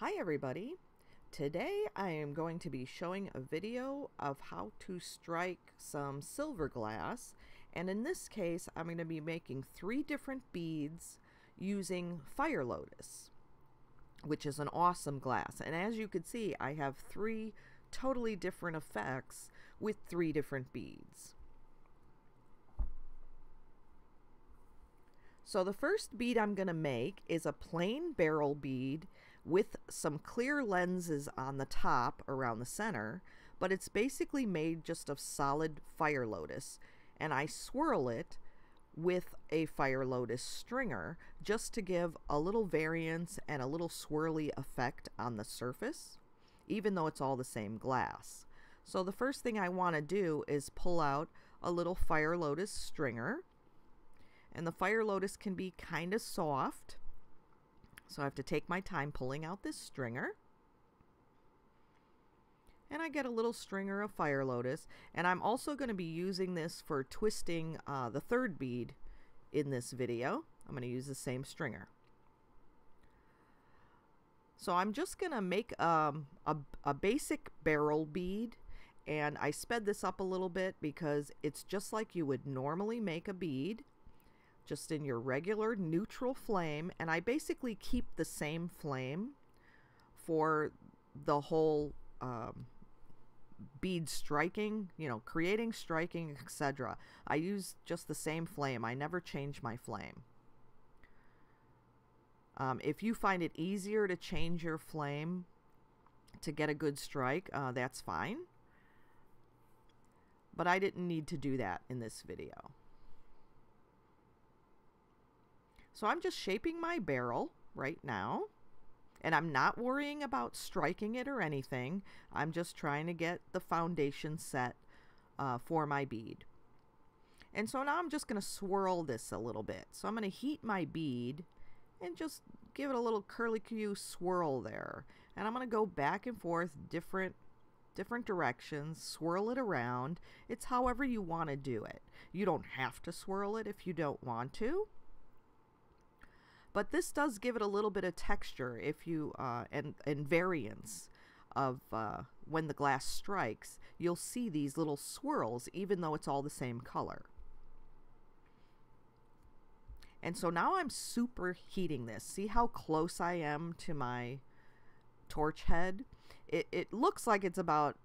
Hi everybody! Today I am going to be showing a video of how to strike some silver glass, and in this case I'm going to be making 3 different beads using Fire Lotus, which is an awesome glass. And as you can see, I have 3 totally different effects with 3 different beads. So the first bead I'm going to make is a plain beryl bead with some clear lenses on the top around the center, but it's basically made just of solid Fire Lotus, and I swirl it with a Fire Lotus stringer just to give a little variance and a little swirly effect on the surface, even though it's all the same glass. So the first thing I want to do is pull out a little Fire Lotus stringer. And the Fire Lotus can be kind of soft, so I have to take my time pulling out this stringer. And I get a little stringer of Fire Lotus, and I'm also going to be using this for twisting the third bead in this video. I'm going to use the same stringer. So I'm just going to make a basic beryl bead, and I sped this up a little bit because it's just like you would normally make a bead, just in your regular neutral flame, and I basically keep the same flame for the whole bead striking, creating, striking, etc. I use just the same flame. I never change my flame. If you find it easier to change your flame to get a good strike, that's fine. But I didn't need to do that in this video. So I'm just shaping my beryl right now, and I'm not worrying about striking it or anything. I'm just trying to get the foundation set for my bead. And so now I'm just going to swirl this a little bit. So I'm going to heat my bead and just give it a little curlicue swirl there. And I'm going to go back and forth different directions, swirl it around. It's however you want to do it. You don't have to swirl it if you don't want to. But this does give it a little bit of texture if you and variance of when the glass strikes. You'll see these little swirls even though it's all the same color. And so now I'm super heating this. See how close I am to my torch head? It looks like it's about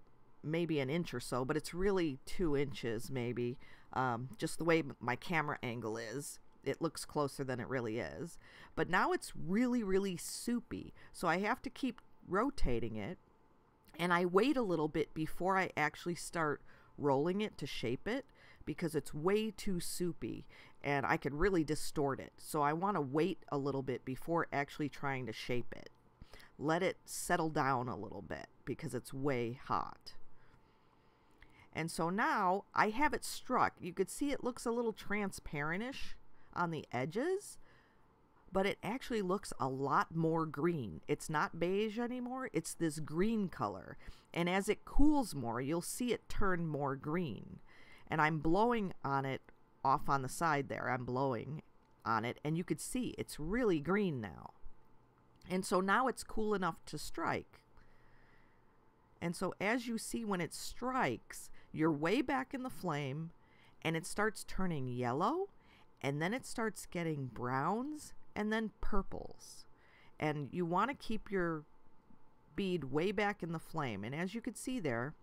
maybe an inch or so, but it's really 2 inches maybe, just the way my camera angle is. It looks closer than it really is. But now it's really, really soupy. So I have to keep rotating it. And I wait a little bit before I actually start rolling it to shape it, because it's way too soupy and I could really distort it. So I want to wait a little bit before actually trying to shape it. Let it settle down a little bit because it's way hot. And so now I have it struck. You could see it looks a little transparentish on the edges, but it actually looks a lot more green. It's not beige anymore, it's this green color, and as it cools more you'll see it turn more green. And I'm blowing on it off on the side there. I'm blowing on it and you could see it's really green now. And so now it's cool enough to strike. And so as you see, when it strikes, you're way back in the flame and it starts turning yellow, and then it starts getting browns and then purples. And you want to keep your bead way back in the flame. And as you can see there's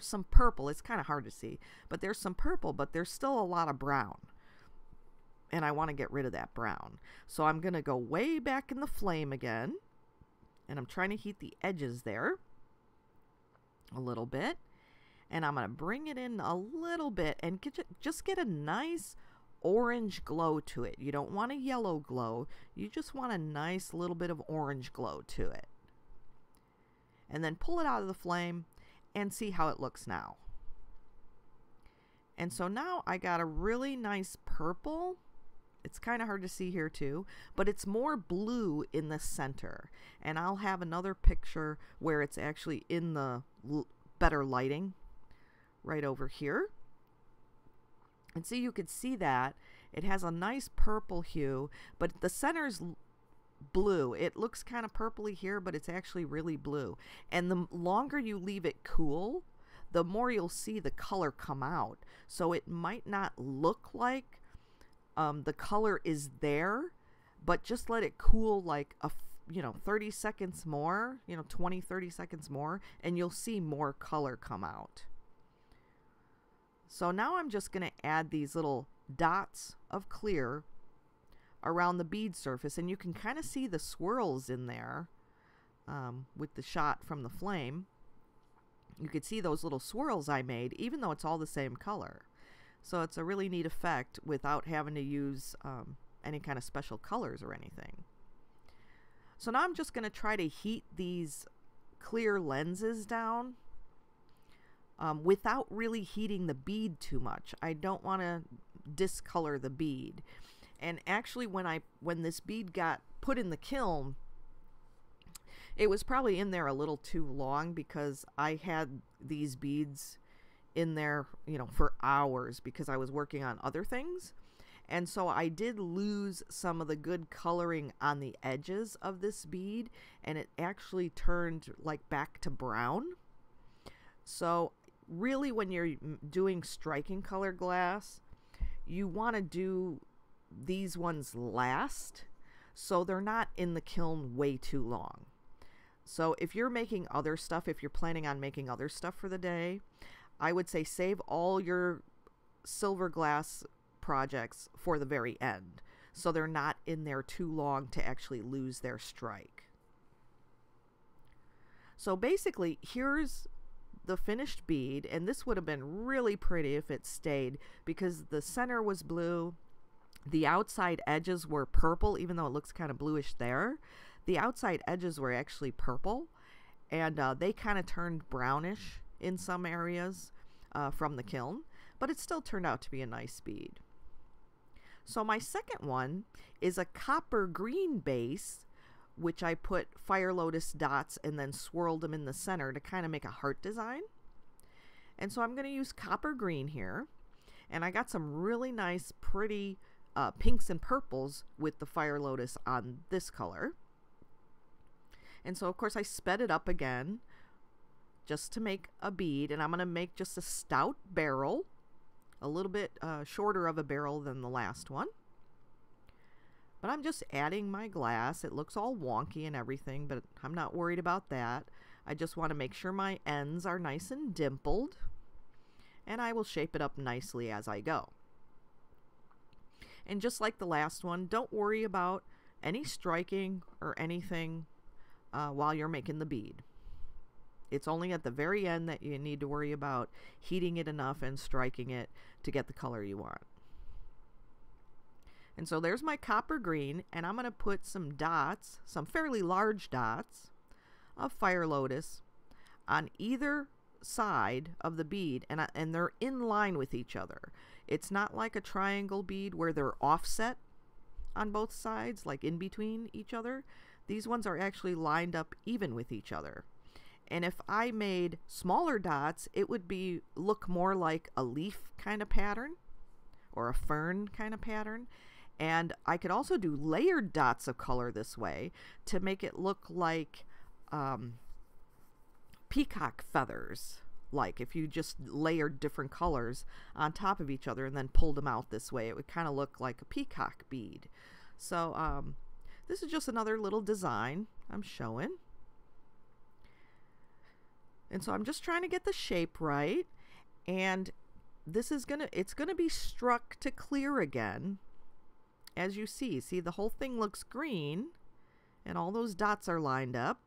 some purple. It's kind of hard to see, but there's some purple, but there's still a lot of brown. And I want to get rid of that brown. So I'm going to go way back in the flame again. And I'm trying to heat the edges there a little bit. And I'm going to bring it in a little bit and just get a nice orange glow to it. You don't want a yellow glow. You just want a nice little bit of orange glow to it. And then pull it out of the flame and see how it looks now. And so now I got a really nice purple. It's kind of hard to see here too, but it's more blue in the center. And I'll have another picture where it's actually in the better lighting right over here. And so you could see that it has a nice purple hue, but the center's blue. It looks kind of purpley here, but it's actually really blue. And the longer you leave it cool, the more you'll see the color come out. So it might not look like the color is there, but just let it cool like 30 seconds more, 20-30 seconds more, and you'll see more color come out. So now I'm just going to add these little dots of clear around the bead surface, and you can kind of see the swirls in there with the shot from the flame. You could see those little swirls I made, even though it's all the same color. So it's a really neat effect without having to use any kind of special colors or anything. So now I'm just going to try to heat these clear lenses down without really heating the bead too much. I don't want to discolor the bead. And actually when this bead got put in the kiln, it was probably in there a little too long, because I had these beads in there, for hours, because I was working on other things. And so I did lose some of the good coloring on the edges of this bead, and it actually turned like back to brown. So really, when you're doing striking color glass, you want to do these ones last, so they're not in the kiln way too long. So if you're making other stuff, if you're planning on making other stuff for the day, I would say save all your silver glass projects for the very end, so they're not in there too long to actually lose their strike. So basically, here's the finished bead, and this would have been really pretty if it stayed, because the center was blue, the outside edges were purple, even though it looks kind of bluish there. The outside edges were actually purple, and they kind of turned brownish in some areas from the kiln, but it still turned out to be a nice bead. So my second one is a copper green base, which I put Fire Lotus dots and then swirled them in the center to kind of make a heart design. And so I'm going to use copper green here, and I got some really nice pretty pinks and purples with the Fire Lotus on this color. And so of course I sped it up again just to make a bead, and I'm going to make just a stout barrel, a little bit shorter of a barrel than the last one. But I'm just adding my glass. It looks all wonky and everything, but I'm not worried about that. I just want to make sure my ends are nice and dimpled, and I will shape it up nicely as I go. And just like the last one, don't worry about any striking or anything while you're making the bead. It's only at the very end that you need to worry about heating it enough and striking it to get the color you want. And so there's my copper green, and I'm going to put some dots, some fairly large dots of Fire Lotus on either side of the bead, and they're in line with each other. It's not like a triangle bead where they're offset on both sides, like in between each other. These ones are actually lined up even with each other. And if I made smaller dots, it would look more like a leaf kind of pattern or a fern kind of pattern. And I could also do layered dots of color this way to make it look like peacock feathers. Like if you just layered different colors on top of each other and then pulled them out this way, it would kind of look like a peacock bead. So this is just another little design I'm showing. And so I'm just trying to get the shape right, and this is it's gonna be struck to clear again. As you see the whole thing looks green, and all those dots are lined up,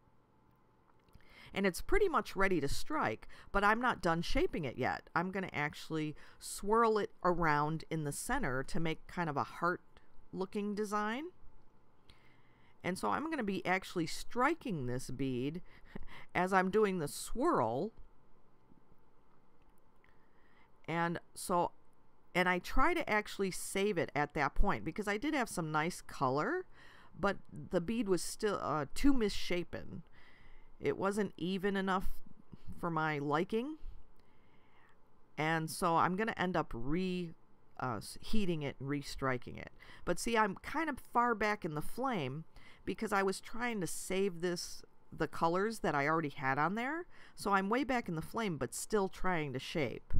and it's pretty much ready to strike, but I'm not done shaping it yet. I'm gonna actually swirl it around in the center to make kind of a heart looking design. And so I'm going to be actually striking this bead as I'm doing the swirl. And I try to actually save it at that point, because I did have some nice color, but the bead was still too misshapen. It wasn't even enough for my liking. And so I'm going to end up heating it and restriking it. But see, I'm kind of far back in the flame, because I was trying to save the colors that I already had on there. So I'm way back in the flame, but still trying to shape,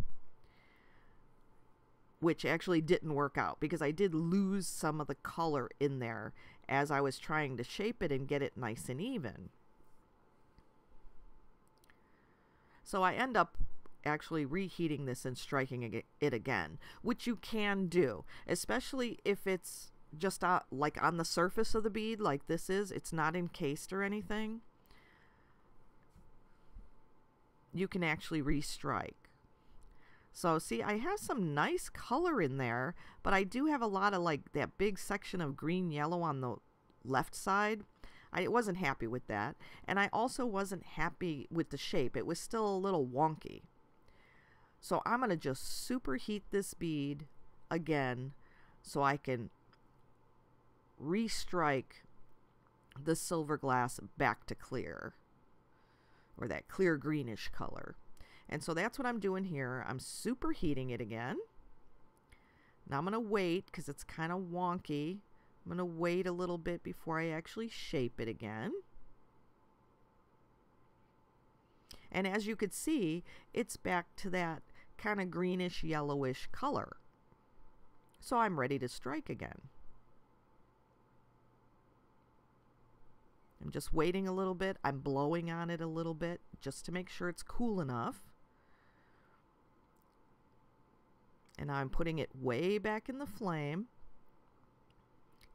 which actually didn't work out because I did lose some of the color in there as I was trying to shape it and get it nice and even. So I end up actually reheating this and striking it again, which you can do, especially if it's just like on the surface of the bead like this is. It's not encased or anything. You can actually restrike. So see, I have some nice color in there, but I do have a lot of like that big section of green yellow on the left side. I wasn't happy with that, and I also wasn't happy with the shape. It was still a little wonky. So I'm going to just superheat this bead again so I can restrike the silver glass back to clear, or that clear greenish color. And so that's what I'm doing here. I'm superheating it again. Now I'm going to wait because it's kind of wonky. I'm going to wait a little bit before I actually shape it again. And as you could see, it's back to that kind of greenish yellowish color. So I'm ready to strike again. I'm just waiting a little bit. I'm blowing on it a little bit just to make sure it's cool enough. And I'm putting it way back in the flame.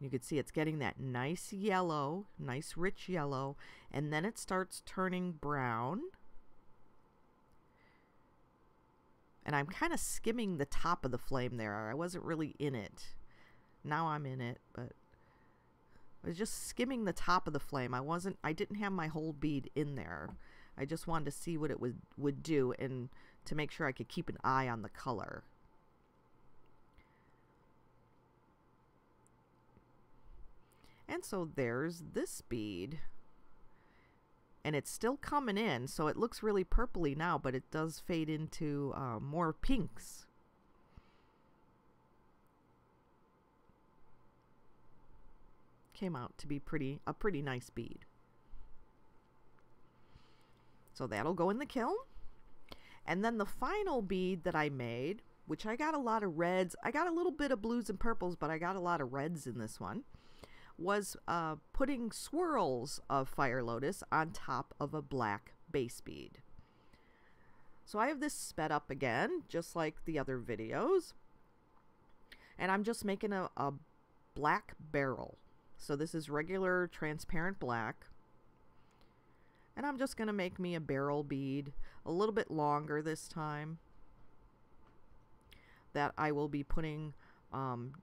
You can see it's getting that nice yellow, nice rich yellow, and then it starts turning brown. And I'm kind of skimming the top of the flame there. I wasn't really in it. Now I'm in it, but I was just skimming the top of the flame. I didn't have my whole bead in there. I just wanted to see what it would do and to make sure I could keep an eye on the color. And so there's this bead. And it's still coming in, so it looks really purpley now, but it does fade into more pinks. Came out to be a pretty nice bead. So that'll go in the kiln. And then the final bead that I made, which I got a lot of reds, I got a little bit of blues and purples, but I got a lot of reds in this one, was putting swirls of Fire Lotus on top of a black base bead. So I have this sped up again, just like the other videos. And I'm just making a black barrel. So this is regular transparent black. And I'm just going to make me a barrel bead, a little bit longer this time, that I will be putting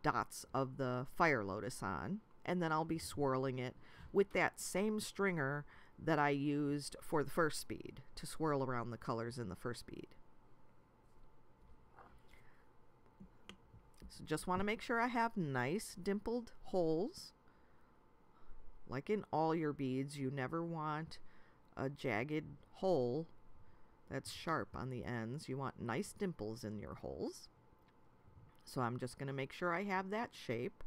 dots of the Fire Lotus on. And then I'll be swirling it with that same stringer that I used for the first bead to swirl around the colors in the first bead. So just want to make sure I have nice dimpled holes. Like in all your beads, you never want a jagged hole that's sharp on the ends. You want nice dimples in your holes. So I'm just going to make sure I have that shape.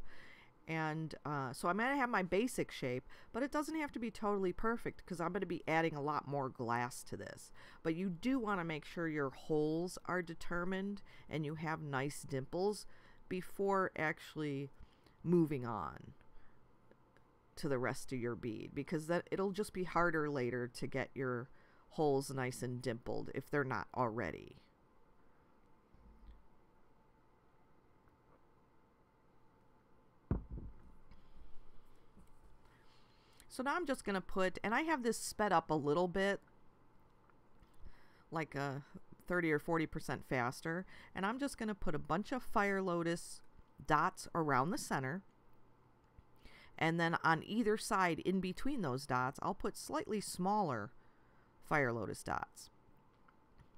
And so I'm going to have my basic shape, but it doesn't have to be totally perfect because I'm going to be adding a lot more glass to this. But you do want to make sure your holes are determined and you have nice dimples before actually moving on to the rest of your bead, because it'll just be harder later to get your holes nice and dimpled if they're not already. So now I'm just going to put, and I have this sped up a little bit, like a 30 or 40% faster, and I'm just going to put a bunch of Fire Lotus dots around the center, and then on either side in between those dots I'll put slightly smaller Fire Lotus dots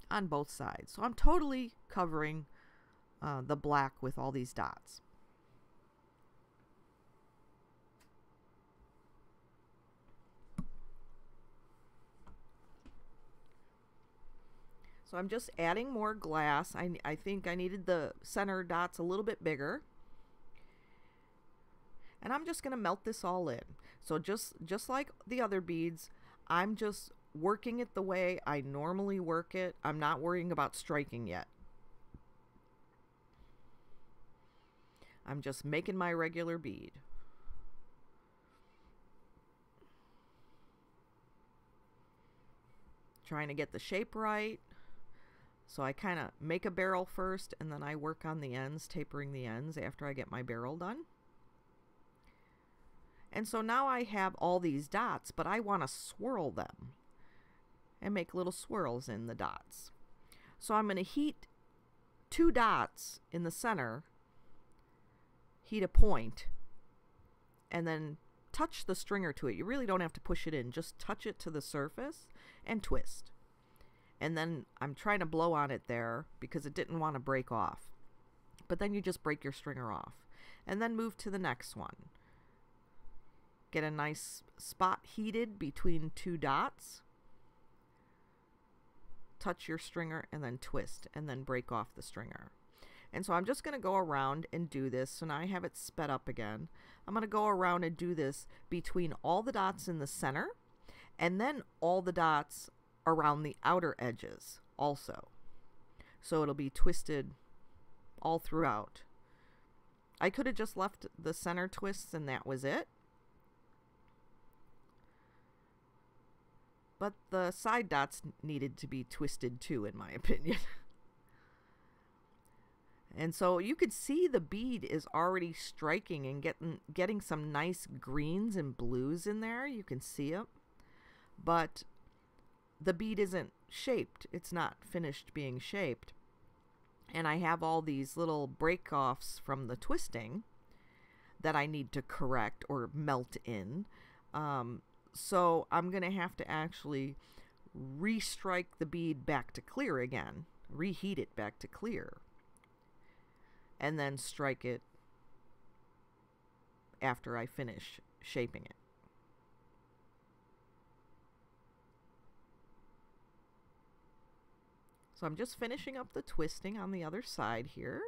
on both sides. So I'm totally covering the black with all these dots. So I'm just adding more glass. I think I needed the center dots a little bit bigger. And I'm just going to melt this all in. So just like the other beads, I'm just working it the way I normally work it. I'm not worrying about striking yet. I'm just making my regular bead. Trying to get the shape right. So I kind of make a barrel first, and then I work on the ends, tapering the ends after I get my barrel done. And so now I have all these dots, but I want to swirl them and make little swirls in the dots. So I'm going to heat 2 dots in the center, heat a point, and then touch the stringer to it. You really don't have to push it in, just touch it to the surface and twist. And then I'm trying to blow on it there because it didn't want to break off. But then you just break your stringer off. And then move to the next one. Get a nice spot heated between 2 dots. Touch your stringer and then twist and then break off the stringer. And so I'm just going to go around and do this. So now I have it sped up again. I'm going to go around and do this between all the dots in the center and then all the dots around the outer edges also. So it'll be twisted all throughout. I could have just left the center twists and that was it. But the side dots needed to be twisted too, in my opinion. And so you could see the bead is already striking and getting some nice greens and blues in there. You can see it. But the bead isn't shaped. It's not finished being shaped. And I have all these little break-offs from the twisting that I need to correct or melt in. So I'm going to have to actually restrike the bead back to clear again. Reheat it back to clear. And then strike it after I finish shaping it. So I'm just finishing up the twisting on the other side here.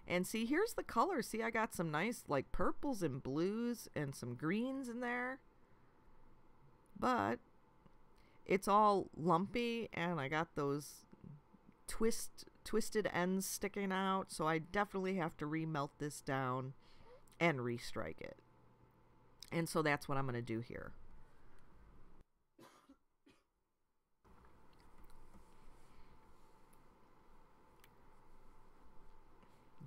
And see, here's the color. See, I got some nice like purples and blues and some greens in there. But it's all lumpy and I got those twisted ends sticking out. So I definitely have to remelt this down and restrike it. And so that's what I'm going to do here.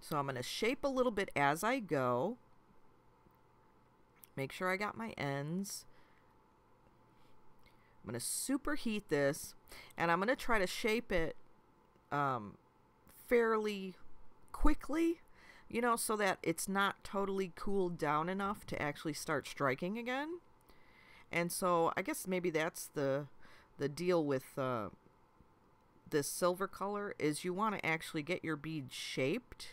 So I'm going to shape a little bit as I go. Make sure I got my ends. I'm going to superheat this, and I'm going to try to shape it fairly quickly, you know, so that it's not totally cooled down enough to actually start striking again. And so I guess maybe that's the deal with this silver color, is you want to actually get your bead shaped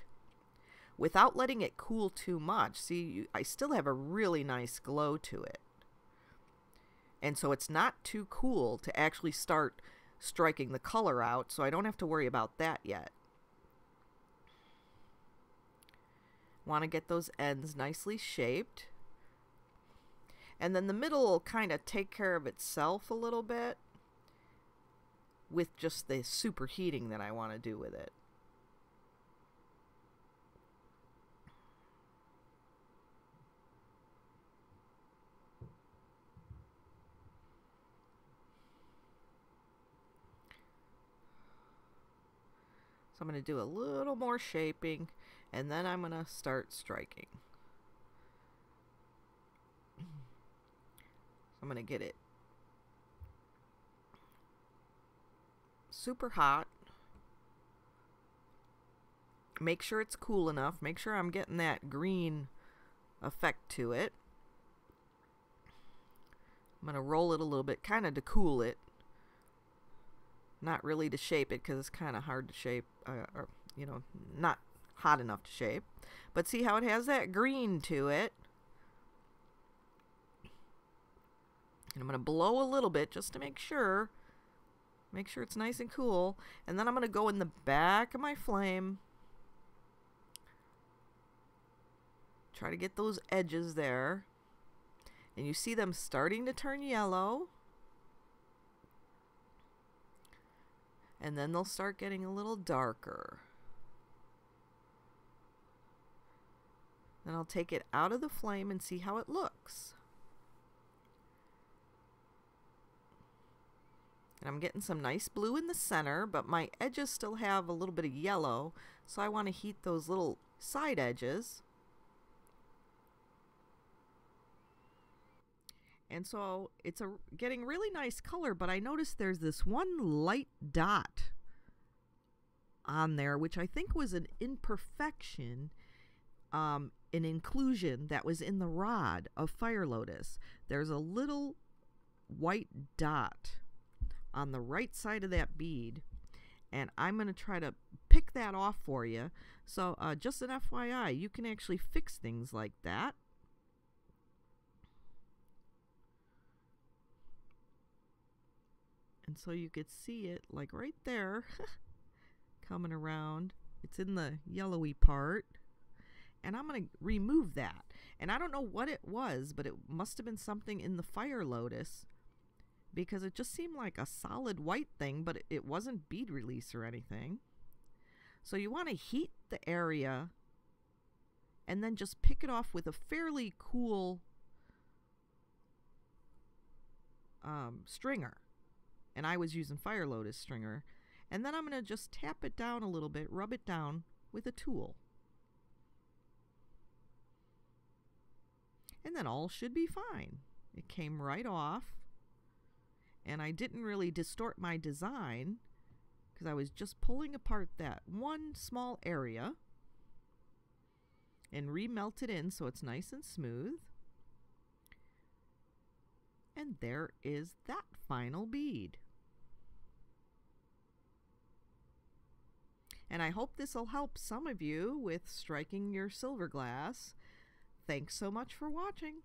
without letting it cool too much. See, I still have a really nice glow to it. And so it's not too cool to actually start striking the color out, so I don't have to worry about that yet. Want to get those ends nicely shaped. And then the middle will kind of take care of itself a little bit with just the superheating that I want to do with it. So I'm going to do a little more shaping, and then I'm going to start striking. I'm going to get it super hot. Make sure it's cool enough. Make sure I'm getting that green effect to it. I'm going to roll it a little bit, kind of to cool it. Not really to shape it, because it's kind of hard to shape, or, you know, not hot enough to shape. But see how it has that green to it. And I'm going to blow a little bit just to make sure it's nice and cool. And then I'm going to go in the back of my flame Try to get those edges there. And you see them starting to turn yellow. And then they'll start getting a little darker. Then I'll take it out of the flame and see how it looks. And I'm getting some nice blue in the center, but my edges still have a little bit of yellow, so I want to heat those little side edges. And so it's getting really nice color, but I noticed there's this one light dot on there, which I think was an imperfection, an inclusion that was in the rod of Fire Lotus. There's a little white dot on the right side of that bead, and I'm going to try to pick that off for you. So just an FYI, you can actually fix things like that. And so you could see it like right there coming around. It's in the yellowy part. And I'm going to remove that. And I don't know what it was, but it must have been something in the Fire Lotus, because it just seemed like a solid white thing, but it wasn't bead release or anything. So you want to heat the area and then just pick it off with a fairly cool stringer. And I was using Fire Lotus stringer. And then I'm going to just tap it down a little bit, rub it down with a tool. And then all should be fine. It came right off. And I didn't really distort my design because I was just pulling apart that one small area and remelt it in so it's nice and smooth. And there is that final bead. And I hope this will help some of you with striking your silver glass. Thanks so much for watching.